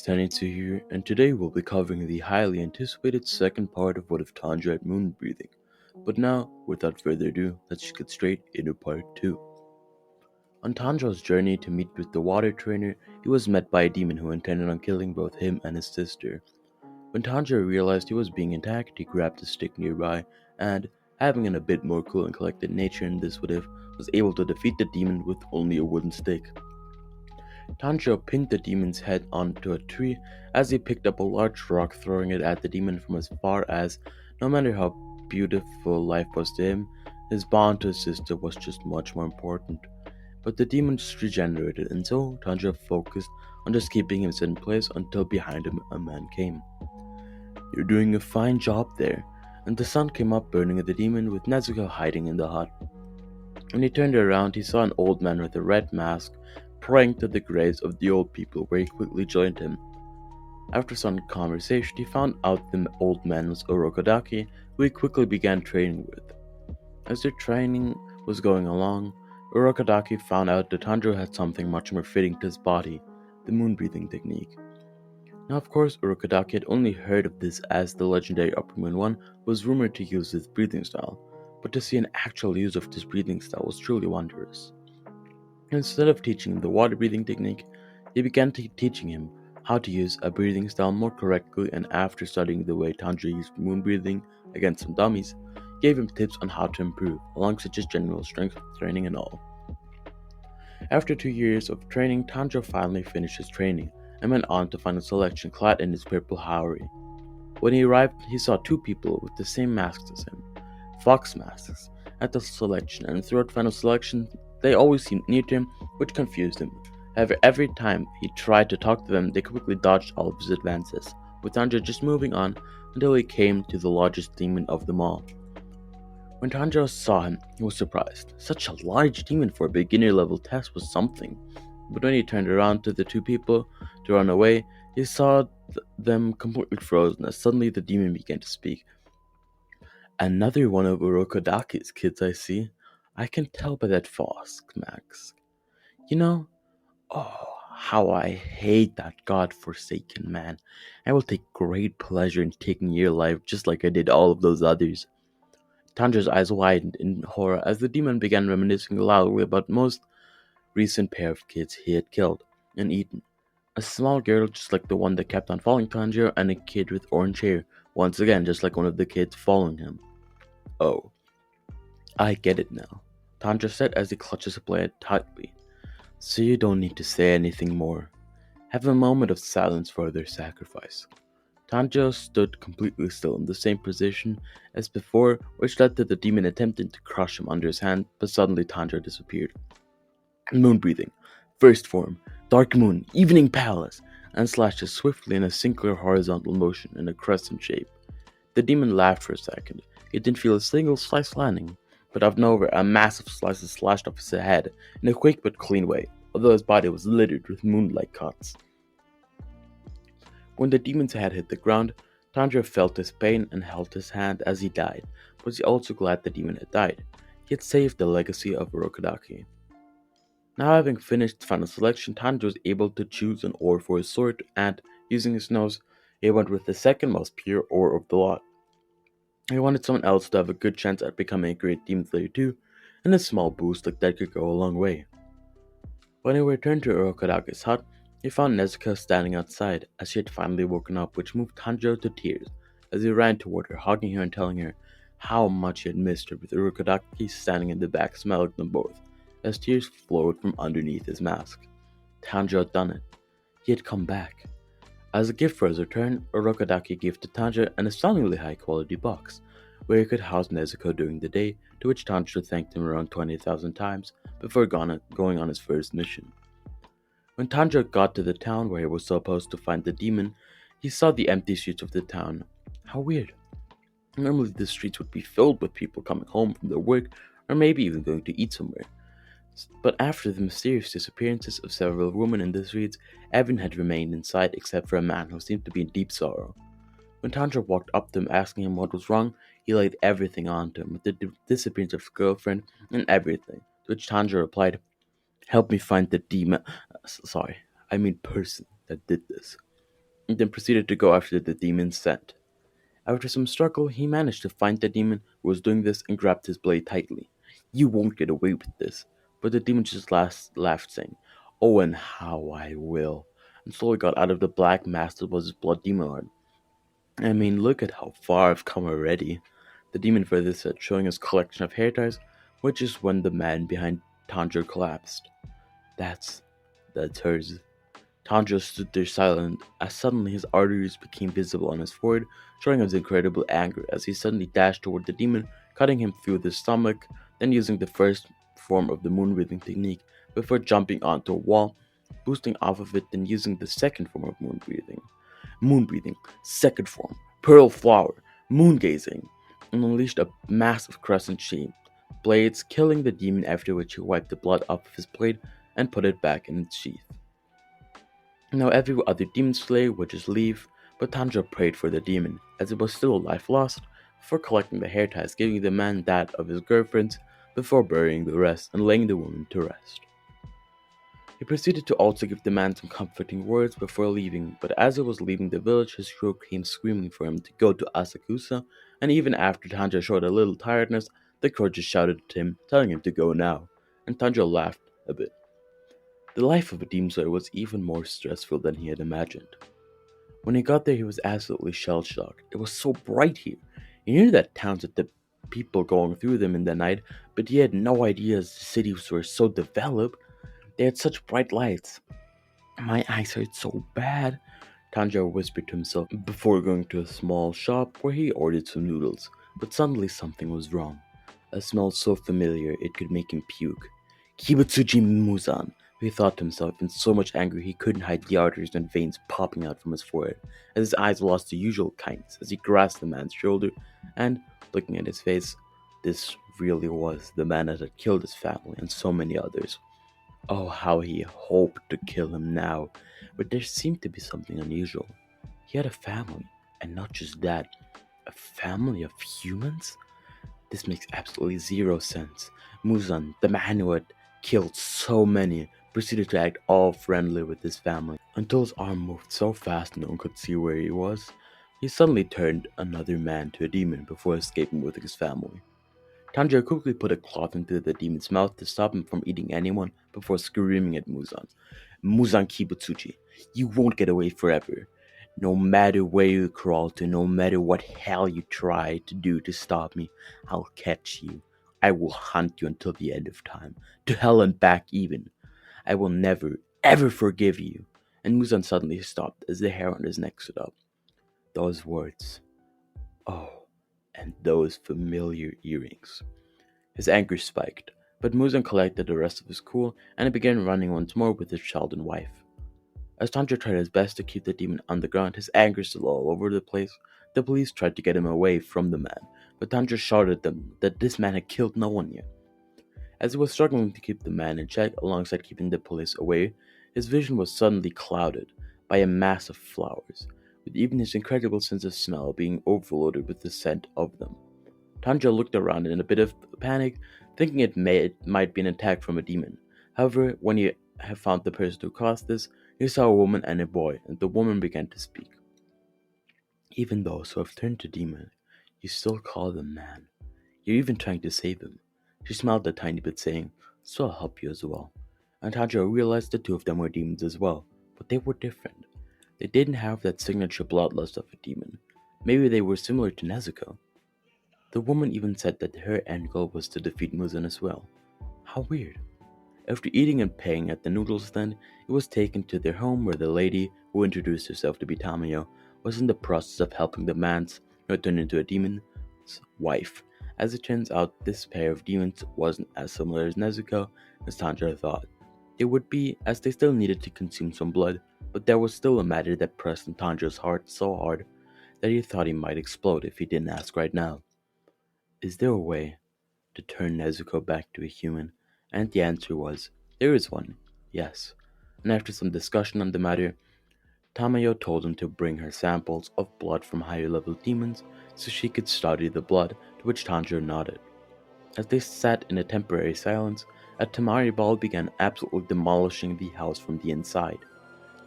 Tanjiro here, and today we'll be covering the highly anticipated second part of What If Tanjiro had moon breathing. But now, without further ado, let's get straight into part 2. On Tanjiro's journey to meet with the water trainer, he was met by a demon who intended on killing both him and his sister. When Tanjiro realized he was being attacked, he grabbed a stick nearby and, having a bit more cool and collected nature in this What If, was able to defeat the demon with only a wooden stick. Tanjiro pinned the demon's head onto a tree as he picked up a large rock, throwing it at the demon from as far as, no matter how beautiful life was to him, his bond to his sister was just much more important. But the demon just regenerated, and so Tanjiro focused on just keeping him in place until behind him a man came. "You're doing a fine job there," and the sun came up burning at the demon with Nezuko hiding in the hut. When he turned around, he saw an old man with a red mask praying to the graves of the old people, where he quickly joined him. After some conversation, he found out the old man was Orokodaki, who he quickly began training with. As their training was going along, Orokodaki found out that Tanjiro had something much more fitting to his body, the moon breathing technique. Now, of course, Orokodaki had only heard of this as the legendary Upper Moon One was rumored to use this breathing style, but to see an actual use of this breathing style was truly wondrous. Instead of teaching him the water breathing technique, he began teaching him how to use a breathing style more correctly, and after studying the way Tanjiro used moon breathing against some dummies, gave him tips on how to improve, alongside just general strength training and all. After 2 years of training, Tanjiro finally finished his training and went on to final selection clad in his purple Haori. When he arrived, he saw two people with the same masks as him, fox masks, at the selection, and throughout final selection, they always seemed near to him, which confused him. However, every time he tried to talk to them, they quickly dodged all of his advances, with Tanjiro just moving on until he came to the largest demon of them all. When Tanjiro saw him, he was surprised. Such a large demon for a beginner level test was something. But when he turned around to the two people to run away, he saw them completely frozen as suddenly the demon began to speak. "Another one of Urokodaki's kids, I see. I can tell by that fox mask. You know, oh, how I hate that god-forsaken man. I will take great pleasure in taking your life just like I did all of those others." Tanjiro's eyes widened in horror as the demon began reminiscing loudly about most recent pair of kids he had killed and eaten. A small girl just like the one that kept on following Tanjiro, and a kid with orange hair, once again just like one of the kids following him. "Oh, I get it now," Tanjiro said as he clutched his blade tightly. "So you don't need to say anything more. Have a moment of silence for their sacrifice." Tanjiro stood completely still in the same position as before, which led to the demon attempting to crush him under his hand, but suddenly Tanjiro disappeared. Moon breathing, first form, dark moon, evening palace, and slashed swiftly in a singular horizontal motion in a crescent shape. The demon laughed for a second. He didn't feel a single slice landing, but out of nowhere a massive slice slashed off his head in a quick but clean way, although his body was littered with moonlight cuts. When the demon's head hit the ground, Tanjiro felt his pain and held his hand as he died, but was also glad the demon had died. He had saved the legacy of Urokodaki. Now, having finished final selection, Tanjiro was able to choose an ore for his sword, and, using his nose, he went with the second most pure ore of the lot. He wanted someone else to have a good chance at becoming a great demon slayer too, and a small boost like that could go a long way. When he returned to Urokodaki's hut, he found Nezuko standing outside, as she had finally woken up, which moved Tanjiro to tears as he ran toward her, hugging her and telling her how much he had missed her, with Urokodaki standing in the back smiling at them both, as tears flowed from underneath his mask. Tanjiro had done it. He had come back. As a gift for his return, Orokodaki gave to Tanjiro an astoundingly high-quality box, where he could house Nezuko during the day, to which Tanjiro thanked him around 20,000 times before going on his first mission. When Tanjiro got to the town where he was supposed to find the demon, he saw the empty streets of the town. How weird. Normally the streets would be filled with people coming home from their work, or maybe even going to eat somewhere. But after the mysterious disappearances of several women in the streets, everyone had remained inside except for a man who seemed to be in deep sorrow. When Tanjiro walked up to him asking him what was wrong, he laid everything onto him, with the disappearance of his girlfriend and everything, to which Tanjiro replied, "Help me find the demon, sorry, I mean person that did this." and then proceeded to go after the demon's scent. After some struggle, he managed to find the demon who was doing this and grabbed his blade tightly. "You won't get away with this." But the demon just laughed, saying, "Oh, and how I will," and slowly got out of the black mass that was his blood demon lord. "I mean, look at how far I've come already," the demon further said, showing his collection of hair ties, which is when the man behind Tanjiro collapsed. That's that's hers." Tanjiro stood there silent, as suddenly his arteries became visible on his forehead, showing his incredible anger as he suddenly dashed toward the demon, cutting him through the stomach, then using the first form of the moon breathing technique before jumping onto a wall, boosting off of it, then using the second form of moon breathing. Moon breathing, second form, pearl flower, moon gazing, and unleashed a massive crescent shape blades, killing the demon, after which he wiped the blood off of his blade and put it back in its sheath. Now every other demon slayer would just leave, but Tanjiro prayed for the demon, as it was still a life lost, before collecting the hair ties, giving the man that of his girlfriend's, before burying the rest and laying the woman to rest. He proceeded to also give the man some comforting words before leaving, but as he was leaving the village, his crew came screaming for him to go to Asakusa, and even after Tanjiro showed a little tiredness, the crew just shouted at him, telling him to go now, and Tanjiro laughed a bit. The life of a demon slayer was even more stressful than he had imagined. When he got there, he was absolutely shell-shocked. It was so bright here. He knew that towns had the people going through them in the night, but he had no idea the cities were so developed. They had such bright lights. "My eyes hurt so bad," Tanjiro whispered to himself before going to a small shop where he ordered some noodles. But suddenly something was wrong. A smell so familiar it could make him puke. "Kibutsuji Muzan," he thought to himself in so much anger he couldn't hide the arteries and veins popping out from his forehead, as his eyes lost their usual kindness as he grasped the man's shoulder, and, looking at his face, this really was the man that had killed his family and so many others. Oh, how he hoped to kill him now, but there seemed to be something unusual. He had a family, and not just that, a family of humans? This makes absolutely zero sense. Muzan, the man who had killed so many, proceeded to act all friendly with his family, until his arm moved so fast no one could see where he was. He suddenly turned another man to a demon before escaping with his family. Tanjiro quickly put a cloth into the demon's mouth to stop him from eating anyone before screaming at Muzan. "Muzan Kibutsuji, you won't get away forever. No matter where you crawl to, no matter what hell you try to do to stop me, I'll catch you. I will hunt you until the end of time, to hell and back even. I will never, ever forgive you." And Muzan suddenly stopped as the hair on his neck stood up. Those words. Oh, and those familiar earrings. His anger spiked, but Muzan collected the rest of his cool and began running once more with his child and wife. As Tanjiro tried his best to keep the demon on the ground, his anger still all over the place, the police tried to get him away from the man, but Tanjiro shouted at them that this man had killed no one yet. As he was struggling to keep the man in check alongside keeping the police away, his vision was suddenly clouded by a mass of flowers, with even his incredible sense of smell being overloaded with the scent of them. Tanjiro looked around in a bit of panic, thinking it might be an attack from a demon. However, when he had found the person who caused this, he saw a woman and a boy, and the woman began to speak. "Even those who have turned to demon, you still call them man. You're even trying to save him." She smiled a tiny bit, saying, "So I'll help you as well." And Tanjiro realized the two of them were demons as well, but they were different. They didn't have that signature bloodlust of a demon. Maybe they were similar to Nezuko. The woman even said that her end goal was to defeat Muzan as well. How weird. After eating and paying at the noodle stand, it was taken to their home where the lady, who introduced herself to be Tamayo, was in the process of helping the man's, who had turned into a demon's, wife. As it turns out, this pair of demons wasn't as similar as Nezuko as Tanjiro thought. They would be, as they still needed to consume some blood, but there was still a matter that pressed on Tanjiro's heart so hard that he thought he might explode if he didn't ask right now. Is there a way to turn Nezuko back to a human? And the answer was, there is one, yes. And after some discussion on the matter, Tamayo told him to bring her samples of blood from higher level demons so she could study the blood, to which Tanjiro nodded. As they sat in a temporary silence, a Tamari ball began absolutely demolishing the house from the inside.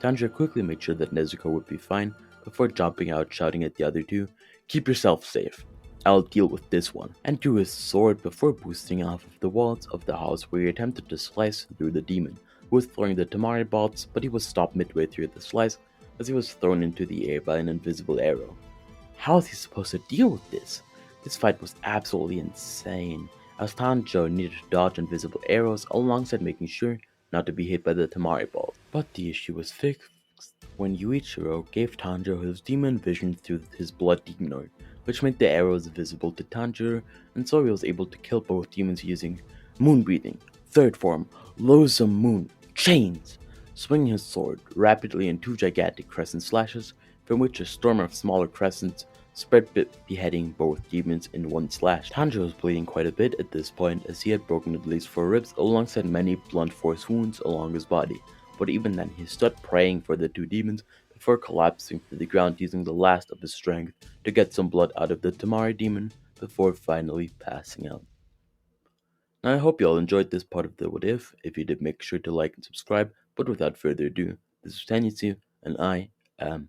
Tanjiro quickly made sure that Nezuko would be fine before jumping out shouting at the other two, "Keep yourself safe. I'll deal with this one," and drew his sword before boosting off of the walls of the house where he attempted to slice through the demon, who was throwing the Tamari bolts, but he was stopped midway through the slice as he was thrown into the air by an invisible arrow. How is he supposed to deal with this? This fight was absolutely insane, as Tanjiro needed to dodge invisible arrows alongside making sure not to be hit by the Tamari balls. But the issue was fixed when Yuichiro gave Tanjiro his demon vision through his blood demonoid, which made the arrows visible to Tanjiro, and so he was able to kill both demons using moon breathing, third form, loathsome moon, chains, swinging his sword rapidly in two gigantic crescent slashes, from which a storm of smaller crescents spread, beheading both demons in one slash. Tanjiro was bleeding quite a bit at this point, as he had broken at least 4 ribs alongside many blunt force wounds along his body, but even then he stood praying for the two demons before collapsing to the ground using the last of his strength to get some blood out of the Tamari demon before finally passing out. Now I hope you all enjoyed this part of the What If. If you did, make sure to like and subscribe, but without further ado, this is Tanjiro, and I am